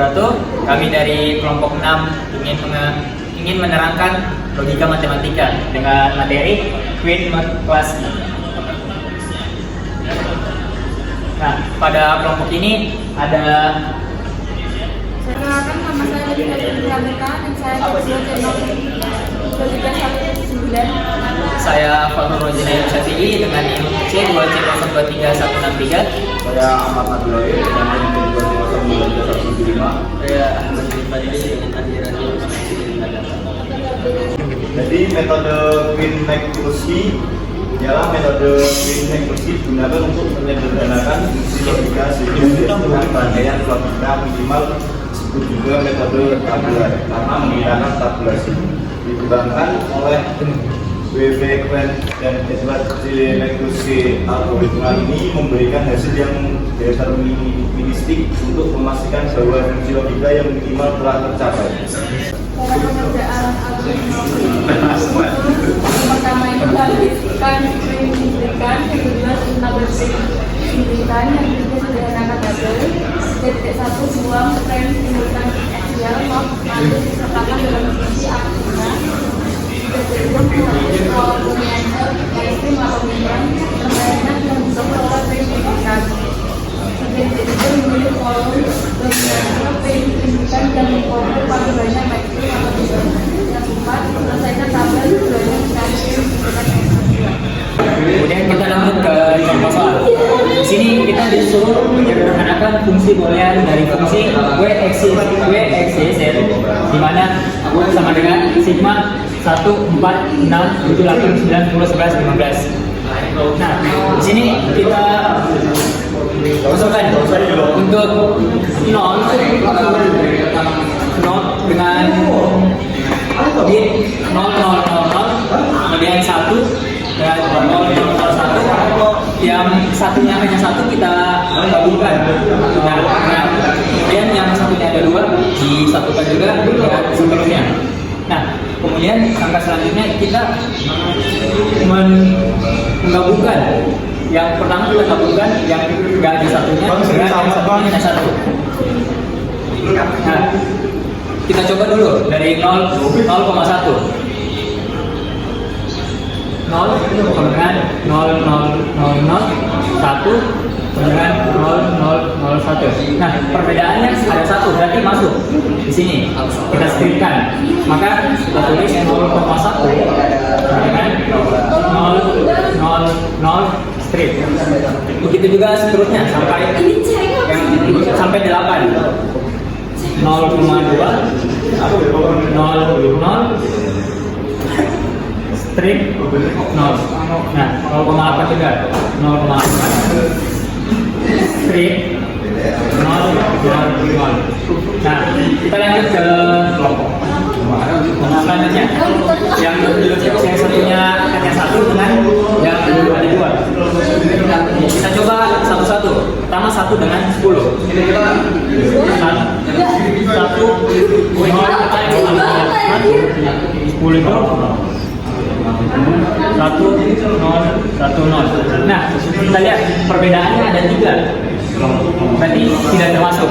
wabarakatuh. Kami dari kelompok 6 ingin menerangkan logika matematika dengan materi Queen kelas 6. Nah, pada kelompok ini ada Perkenalkan, nama saya Lina Pramita dan saya ketua channel logika 19. saya Fatur Rojina Syafi'i dengan NIM C2C023163. Saya Ahmad Nabila dengan NIM C2C023175. Saya Ahmad Fadli dengan aliran Jadi metode Queen naik kursi ialah metode Queen naik kursi digunakan untuk menyederhanakan fungsi logika sehingga dengan rangkaian logika minimal. Disebut juga metode tabular karena menggunakan tabulasi. Dikembangkan oleh W.V. Quine dan Edward J. McCluskey. Algoritma ini memberikan hasil yang deterministik untuk memastikan bahwa fungsi logika yang minimal telah tercapai. Cara pengerjaan algoritma pertama itu balikan, memberikan, kedua tabel simplikan, yang ketiga sederhanakan tabel, titik satu buang frame simultan axial not lalu disertakan dalam fungsi artinya. Kedua kombinasi ekstrim atau membran permainan yang bisa mengelola frame simplikan. Ketiga memilih kolom dominannya frame simplikan dan mengkompil paling banyak ekstrim atau membran. Yang keempat, selesaikan tabel tujuannya mencari frame simplikan ekstrim. Kemudian kita lanjut ke contoh soal. Di sini kita disuruh menyederhanakan fungsi boolean dari fungsi w(x, y, z) di mana sama dengan sigma 1, 4, 6, 7, 8, 9, 10, 11, 15. Nah, di sini kita masukkan untuk 0 dengan bit 0, 0, 0, 0, kemudian 1 dan 0, 0, 1, yang satunya hanya 1 kita gabungkan. Nah, kemudian yang satunya ada 2 disatukan juga dengan seterusnya. Nah, kemudian angka selanjutnya kita menggabungkan. Yang pertama kita gabungkan yang nggak ada satunya dengan yang satunya ada 1. Nah, kita coba dulu dari 0,1. 0 dengan 0, 0, 0, 0, 1 dengan 0, 0, 0, 1. Nah, perbedaannya ada 1, berarti masuk di sini. Kita stripkan, maka kita tulis 0,1 dengan 0, 0, 0 strip. Begitu juga seterusnya sampai 8. 0,2 0, 0 strip 0. Nah, 0,8 juga 0,8 strip 0, 0. Nah, kita lanjut ke selanjutnya. Yang satunya hanya 1 dengan yang ada 2. Kita coba satu-satu. Pertama 1 dengan 10. 10 itu 1, 0, 1, 0. Nah, kita lihat perbedaannya ada 3. Berarti tidak termasuk.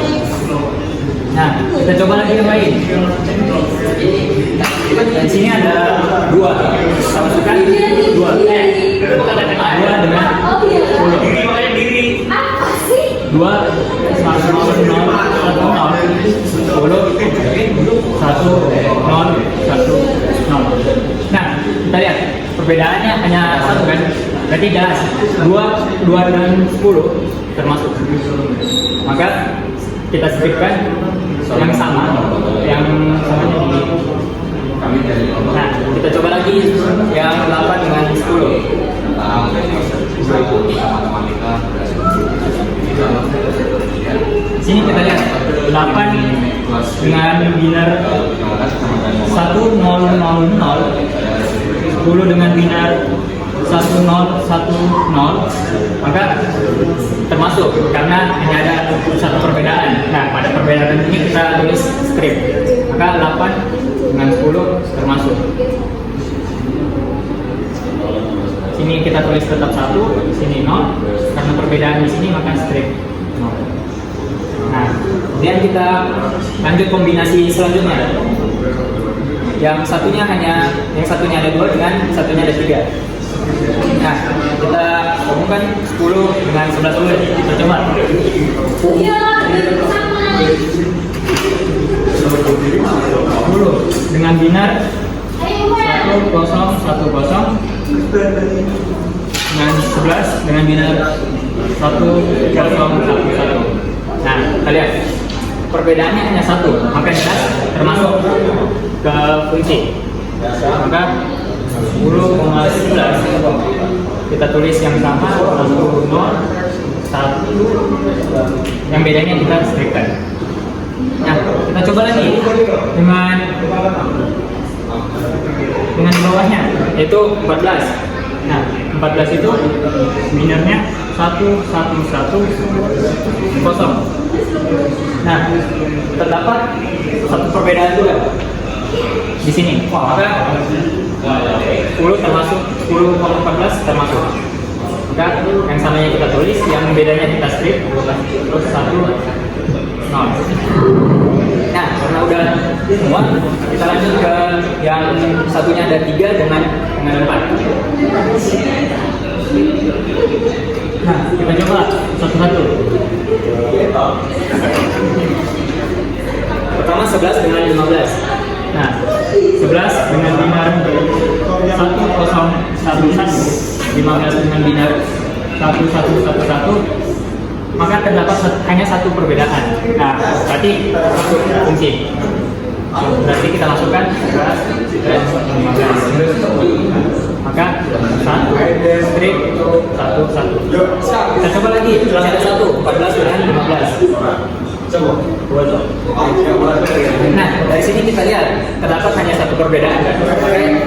Nah, kita coba lagi yang lain. Di sini ada 2. Kita masukkan 2. 2 dengan 10. 2 sama 0, 0, 1, 0, 10, 1, 0, 1, 0. Nah, kita lihat perbedaannya hanya 1 kan? Berarti jelas 2 dan 10 termasuk. Maka kita stripkan yang sama, yang samanya di. Nah, kita coba lagi yang 8 dengan 10. Sini kita lihat 8 dengan binar 1, 0, 0, 0, 10 dengan binar 1, 0, 1, 0, maka termasuk karena hanya ada satu perbedaan. Nah, pada perbedaan ini kita tulis strip, maka 8 dengan 10 termasuk. Sini kita tulis tetap 1, sini 0, karena perbedaan di sini maka strip 0. Nah, Kemudian kita lanjut kombinasi selanjutnya. Yang satunya ada 2 dengan satunya ada 3. Nah, kita gabungkan 10 dengan 11 dulu. Kita coba. 10 dengan binar 1010 dengan 11 dengan binar 1011. Nah, kita lihat perbedaannya hanya 1, maka jelas termasuk ke fungsi. Maka 10,11 kita tulis yang sama 1, 0, 1, yang bedanya kita stripkan. Nah, kita coba lagi dengan bawahnya, yaitu 14. Nah, 14 itu binarnya 1110. Nah, terdapat satu perbedaan juga di sini. Maka 10 termasuk 10,14 termasuk. Maka yang samanya kita tulis, yang bedanya kita strip, terus 1, 0. Nah, karena udah semua, kita lanjut ke yang satunya ada 3 dengan 4. Nah, kita coba satu-satu. Pertama 11 dengan 15. Nah, 11 dengan binar 1011, 15 dengan binar 1111, maka terdapat hanya satu perbedaan. Nah, berarti masuk fungsi. Berarti kita masukkan 11 dan 15. Maka 1 strip 1. Kita coba lagi. Masih ada 1, 14 dengan 15. Nah, dari sini kita lihat terdapat hanya satu perbedaan.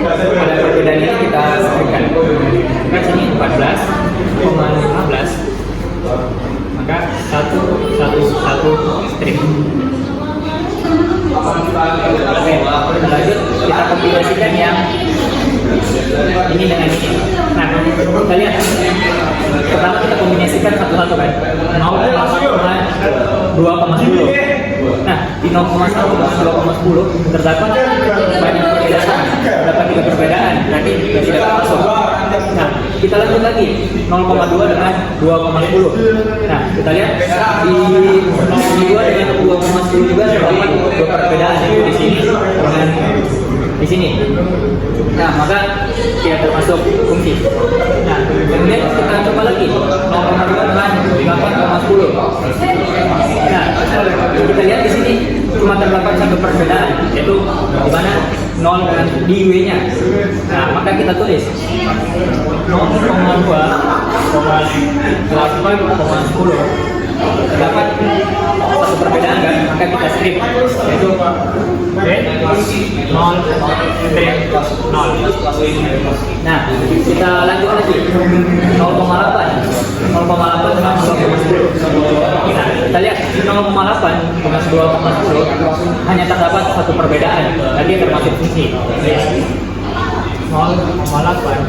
Pada perbedaan ini kita stripkan. Maka sini 14,15. Maka 1 strip. Oke, lanjut kita kombinasikan yang ini dengan ini. Nah, kita lihat. Pertama kita kombinasikan satu-satu kan. 0,2,10. Nah, di 0,1 dan 2,10 terdapat banyak perbedaan. Terdapat 3 perbedaan. Berarti tidak termasuk. Nah, kita lanjut lagi 0,2 dengan 2,10. Nah, kita lihat di 2 dengan 2,10 juga terdapat 2 perbedaan di sini dengan di sini. Nah, maka tidak termasuk fungsi. Nah, kemudian kita coba lagi 0,2 dengan 8,10. Nah, kita lihat di sini cuma terdapat satu perbedaan, yaitu di mana 0 dengan di W-nya. Nah, maka kita tulis 0,2,8,10. Terdapat satu perbedaan kan, maka kita strip, yaitu 0 strip 0. Nah, kita lanjut lagi 0,8 dengan 2,10. Nah, kita lihat 0,8 dengan 2,10 hanya terdapat satu perbedaan, tadi termasuk fungsi 0,8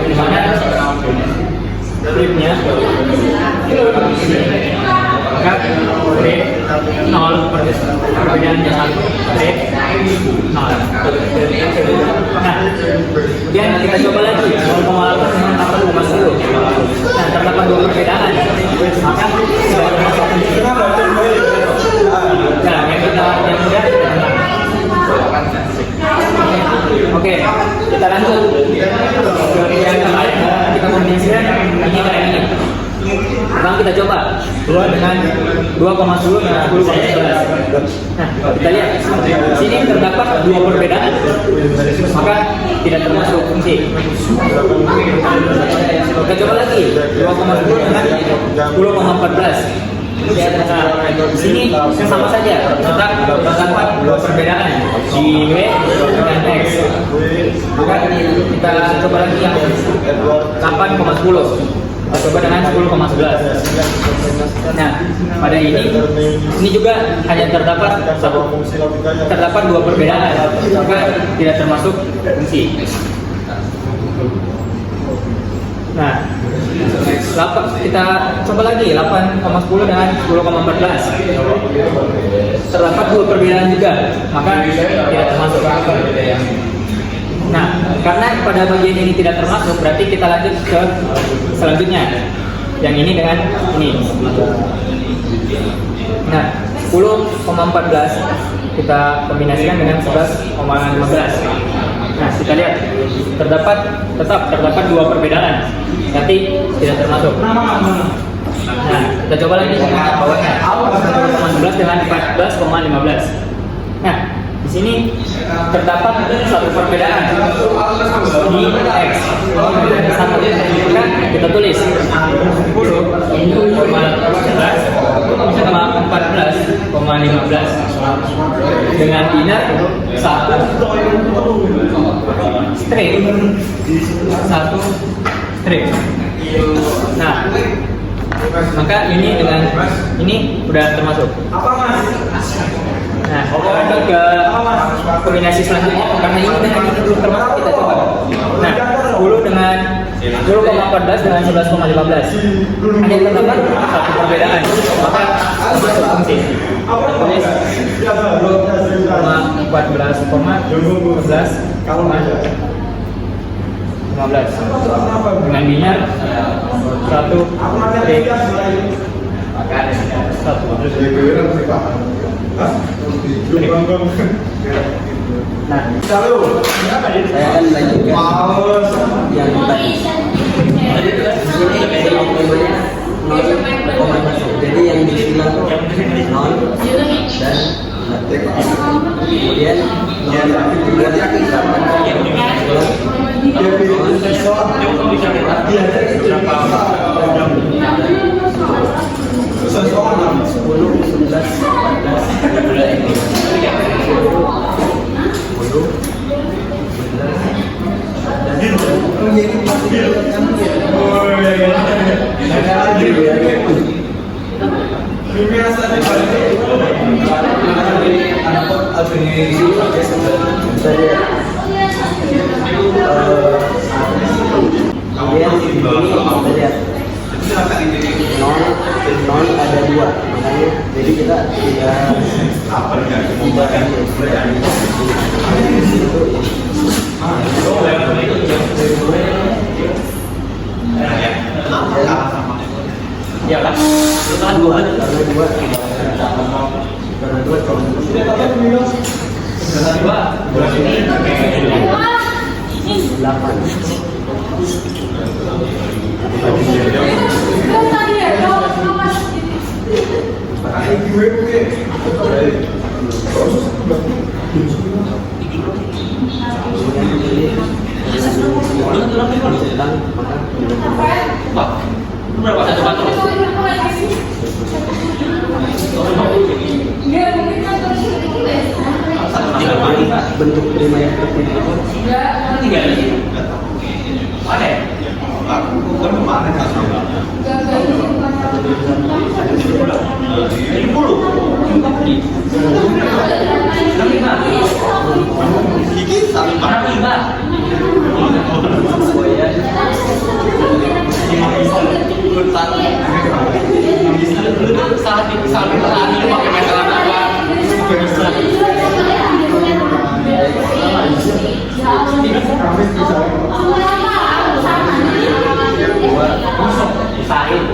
di mana stripnya maka strip 0 perbedaannya 1 strip 0. Nah, kemudian kita coba lagi 0,8 dengan 8,10. Nah, terdapat 2 perbedaan, maka sudah termasuk. Nah, yang mudah oke, kita lanjut ke yang lain. Kita kombinasikan ini dengan ini. Sekarang kita coba 2 dengan 2,10 dengan 10,11. Nah, kita lihat di sini terdapat 2 perbedaan, maka tidak termasuk fungsi. Kita coba lagi 2,10 dengan 10,14. Nah, di sini yang sama saja, tetap terdapat 2 perbedaan di W dan X. Maka kita coba lagi yang 8,10. Kita coba dengan 10,11. Nah, pada ini juga hanya terdapat 2 perbedaan, maka tidak termasuk fungsi. Nah, kita coba lagi 8,10 dengan 10,14. Terdapat dua perbedaan juga, maka tidak termasuk. Nah, karena pada bagian ini tidak termasuk, berarti kita lanjut ke selanjutnya. Yang ini dengan ini. Nah, 10,14 kita kombinasikan dengan 11,15. Nah, kita lihat tetap terdapat dua perbedaan, berarti tidak termasuk. Nah, kita coba lagi dengan bawahnya 10,11 dengan 14,15. Nah, di sini terdapat satu perbedaan di X. Satu, maka kita tulis 10,14,15 dengan inner 1 strip. Nah, maka ini dengan ini udah termasuk. Nah, kita ke kombinasi selanjutnya, karena ini dengan ini belum termasuk, kita coba. Nah, 10 dengan 10,14 dengan 11,15. Hanya terdapat satu perbedaan, maka masuk fungsi. Tulis 10,14,15 dengan binar 1 strip 1. Nah, saya akan lanjutkan yang tadi. Jadi yang dibilang non dan kemudian non ada dua, makanya jadi kita tidak ya kan? Karena dua bentuk prima yang seperti itu. Ada.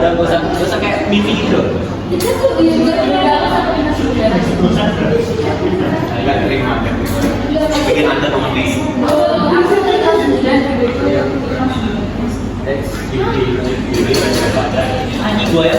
Gak kayak mimpi gitu. Agak kering banget. Bikin anda temennya. Anjing gua ya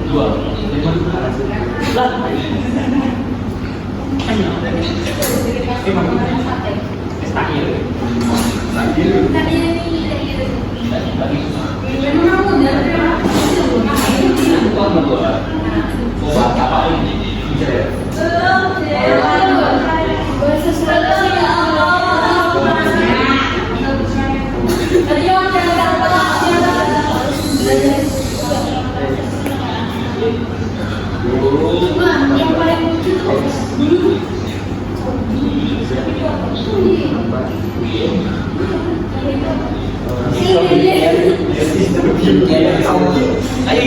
2 5 Takil. Yang paling lucu tuh dulu. Ayo